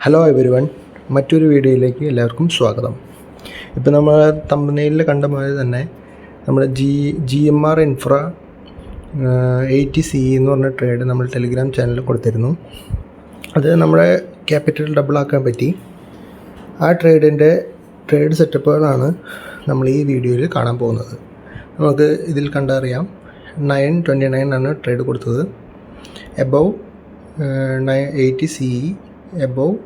Hello everyone, മറ്റൊരു വീഡിയോയിലേക്ക് എല്ലാവർക്കും സ്വാഗതം. ഇപ്പോൾ നമ്മൾ തമ്പനെയിലിൽ കണ്ട പോലെ തന്നെ നമ്മുടെ GMR ഇൻഫ്ര 80CE എന്ന് പറഞ്ഞ ട്രേഡ് നമ്മൾ ടെലിഗ്രാം ചാനലിൽ കൊടുത്തിരുന്നു. അത് നമ്മുടെ ക്യാപിറ്റൽ ഡബിളാക്കാൻ പറ്റി. ആ ട്രേഡ് സെറ്റപ്പുകളാണ് നമ്മൾ ഈ വീഡിയോയിൽ കാണാൻ പോകുന്നത്. നമുക്ക് ഇതിൽ കണ്ടറിയാം 929 ആണ് ട്രേഡ് കൊടുത്തത്. എബവ് 80CE, എബവ്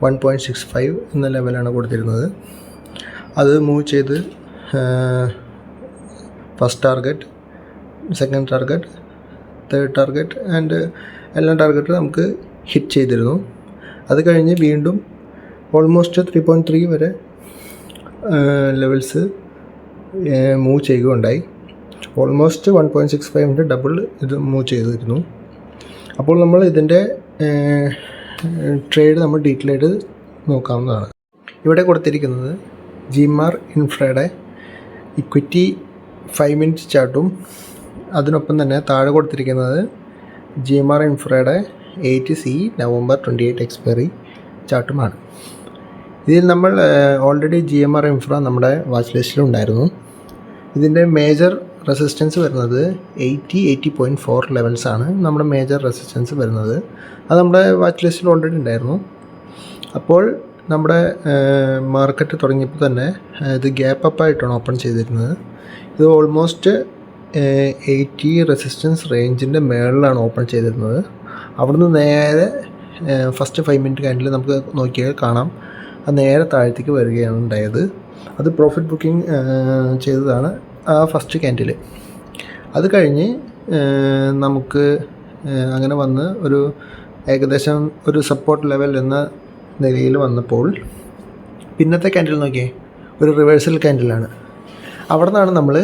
1.65 എന്ന ലെവലാണ് കൊടുത്തിരുന്നത്. അത് മൂവ് ചെയ്ത് first target, second target, third target and എല്ലാ ടാർഗറ്റും നമുക്ക് ഹിറ്റ് ചെയ്തിരുന്നു. അത് കഴിഞ്ഞ് വീണ്ടും ഓൾമോസ്റ്റ് 3.3 വരെ ലെവൽസ് മൂവ് ചെയ്യുകയുണ്ടായി. ഓൾമോസ്റ്റ് 1.65ൻ്റെ ഡബിൾ ഇത് മൂവ് ചെയ്തിരുന്നു. അപ്പോൾ നമ്മൾ ഇതിൻ്റെ ട്രേഡ് നമ്മൾ ഡീറ്റെയിൽ ആയിട്ട് നോക്കാവുന്നതാണ്. ഇവിടെ കൊടുത്തിരിക്കുന്നത് GMR ഇൻഫ്രയുടെ ഇക്വിറ്റി 5 മിനിറ്റ് ചാർട്ടും അതിനൊപ്പം തന്നെ താഴെ കൊടുത്തിരിക്കുന്നത് GMR ഇൻഫ്രയുടെ 80CE November 28 എക്സ്പയറി ചാർട്ടുമാണ്. ഇതിൽ നമ്മൾ ഓൾറെഡി GMR ഇൻഫ്ര നമ്മുടെ വാച്ച് ലിസ്റ്റിലുണ്ടായിരുന്നു. ഇതിൻ്റെ മേജർ റെസിസ്റ്റൻസ് വരുന്നത് 80.4 ലെവൽസാണ് നമ്മുടെ മേജർ റെസിസ്റ്റൻസ് വരുന്നത്. അത് നമ്മുടെ വാച്ച് ലിസ്റ്റിൽ ഓൾറെഡി ഉണ്ടായിരുന്നു. അപ്പോൾ നമ്മുടെ മാർക്കറ്റ് തുടങ്ങിയപ്പോൾ തന്നെ ഇത് ഗ്യാപ്പ് അപ്പായിട്ടാണ് ഓപ്പൺ ചെയ്തിരുന്നത്. ഇത് ഓൾമോസ്റ്റ് 80 റെസിസ്റ്റൻസ് റേഞ്ചിൻ്റെ മേളിലാണ് ഓപ്പൺ ചെയ്തിരുന്നത്. അവിടുന്ന് നേരെ ഫസ്റ്റ് 5 മിനിറ്റ് ക്യാൻഡിൽ നമുക്ക് നോക്കിയാൽ കാണാം, അത് നേരെ താഴത്തേക്ക് വരികയാണ് ഉണ്ടായത്. അത് പ്രോഫിറ്റ് ബുക്കിംഗ് ചെയ്തതാണ് ആ ഫസ്റ്റ് ക്യാൻഡിൽ. അത് കഴിഞ്ഞ് നമുക്ക് അങ്ങനെ വന്ന് ഒരു ഏകദേശം ഒരു സപ്പോർട്ട് ലെവൽ എന്ന നിലയിൽ വന്നപ്പോൾ പിന്നത്തെ ക്യാൻഡിൽ നോക്കിയേ, ഒരു റിവേഴ്സൽ ക്യാൻഡിലാണ്. അവിടെ നിന്നാണ് നമ്മൾ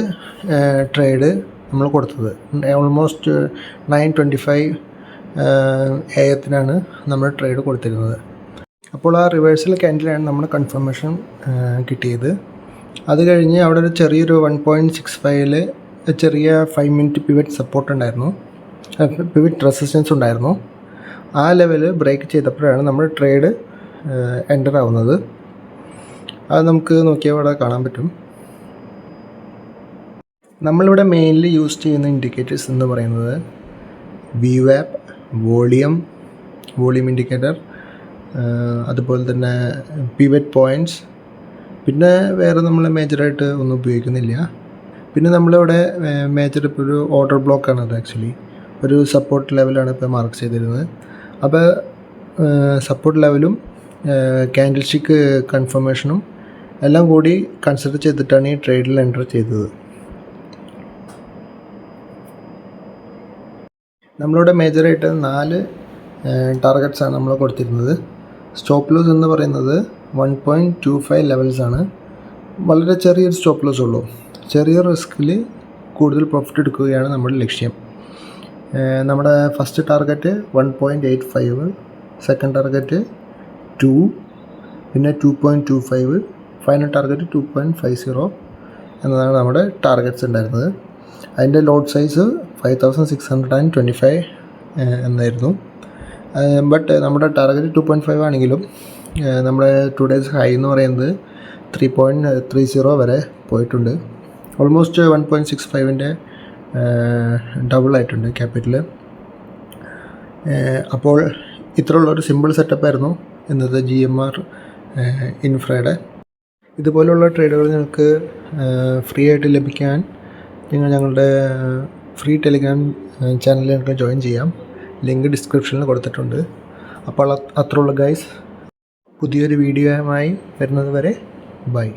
ട്രേഡ് നമ്മൾ കൊടുത്തത്. ഓൾമോസ്റ്റ് 9:25 AM നമ്മൾ ട്രേഡ് കൊടുത്തിരുന്നത്. അപ്പോൾ ആ റിവേഴ്സൽ ക്യാൻഡിലാണ് നമ്മൾ കൺഫർമേഷൻ കിട്ടിയത്. അത് കഴിഞ്ഞ് അവിടെ ഒരു ചെറിയൊരു 1.65 ചെറിയ 5 മിനിറ്റ് പിവറ്റ് സപ്പോർട്ട് ഉണ്ടായിരുന്നു, പിവറ്റ് റെസിസ്റ്റൻസ് ഉണ്ടായിരുന്നു. ആ ലെവൽ ബ്രേക്ക് ചെയ്തപ്പോഴാണ് നമ്മൾ ട്രേഡ് എൻ്റർ ആവുന്നത്. അത് നമുക്ക് നോക്കിയാൽ ഇവിടെ കാണാൻ പറ്റും. നമ്മളിവിടെ മെയിൻലി യൂസ് ചെയ്യുന്ന ഇൻഡിക്കേറ്റേഴ്സ് എന്ന് പറയുന്നത് VWAP, വോളിയം ഇൻഡിക്കേറ്റർ, അതുപോലെ തന്നെ പിവറ്റ് പോയിൻറ്റ്സ്. പിന്നെ വേറെ നമ്മൾ മേജറായിട്ട് ഒന്നും ഉപയോഗിക്കുന്നില്ല. പിന്നെ നമ്മളിവിടെ മേജർ ഇപ്പോൾ ഒരു ഓർഡർ ബ്ലോക്കാണ്. അത് ആക്ച്വലി ഒരു സപ്പോർട്ട് ലെവലാണ് ഇപ്പോൾ മാർക്ക് ചെയ്തിരുന്നത്. അപ്പോൾ സപ്പോർട്ട് ലെവലും ക്യാൻഡിൽ സ്റ്റിക്ക് കൺഫർമേഷനും എല്ലാം കൂടി കൺസിഡർ ചെയ്തിട്ടാണ് ഈ ട്രേഡിൽ എൻ്റർ ചെയ്തത്. നമ്മളിവിടെ മേജറായിട്ട് 4 ടാർഗറ്റ്സാണ് നമ്മൾ കൊടുത്തിരുന്നത്. സ്റ്റോപ്പ് ലോസ് എന്ന് പറയുന്നത് 1.25 ലെവൽസാണ്. വളരെ ചെറിയൊരു സ്റ്റോപ്പ് ലോസ് ഉള്ളൂ. ചെറിയ റിസ്കിൽ കൂടുതൽ പ്രോഫിറ്റ് എടുക്കുകയാണ് നമ്മുടെ ലക്ഷ്യം. നമ്മുടെ ഫസ്റ്റ് ടാർഗറ്റ് 1.85, സെക്കൻഡ് ടാർഗറ്റ് 2, പിന്നെ 2.25, ഫൈനൽ ടാർഗറ്റ് 2.50 എന്നതാണ് നമ്മുടെ ടാർഗറ്റ്സ് ഉണ്ടായിരുന്നത്. അതിൻ്റെ ലോഡ് സൈസ് 5625 എന്നായിരുന്നു. ബട്ട് നമ്മുടെ ടാർഗറ്റ് 2.5 ആണെങ്കിലും നമ്മുടെ 2 ഡേയ്സ് ഹൈ എന്ന് പറയുന്നത് 3.30 വരെ പോയിട്ടുണ്ട്. ഓൾമോസ്റ്റ് 1.65ൻ്റെ ഡബിളായിട്ടുണ്ട് ക്യാപിറ്റൽ. അപ്പോൾ ഇത്രയുള്ളൊരു സിമ്പിൾ സെറ്റപ്പായിരുന്നു ഇന്നത്തെ GMR ഇൻഫ്രയുടെ. ഇതുപോലുള്ള ട്രേഡുകൾ നിങ്ങൾക്ക് ഫ്രീ ആയിട്ട് ലഭിക്കാൻ നിങ്ങൾ ഞങ്ങളുടെ ഫ്രീ ടെലിഗ്രാം ചാനലിൽ നിങ്ങൾക്ക് ജോയിൻ ചെയ്യാം. ലിങ്ക് ഡിസ്ക്രിപ്ഷനിൽ കൊടുത്തിട്ടുണ്ട്. അപ്പോൾ അത്രയുള്ള ഗൈസ്, പുതിയൊരു വീഡിയോയുമായി വരുന്നത് വരെ ബൈ.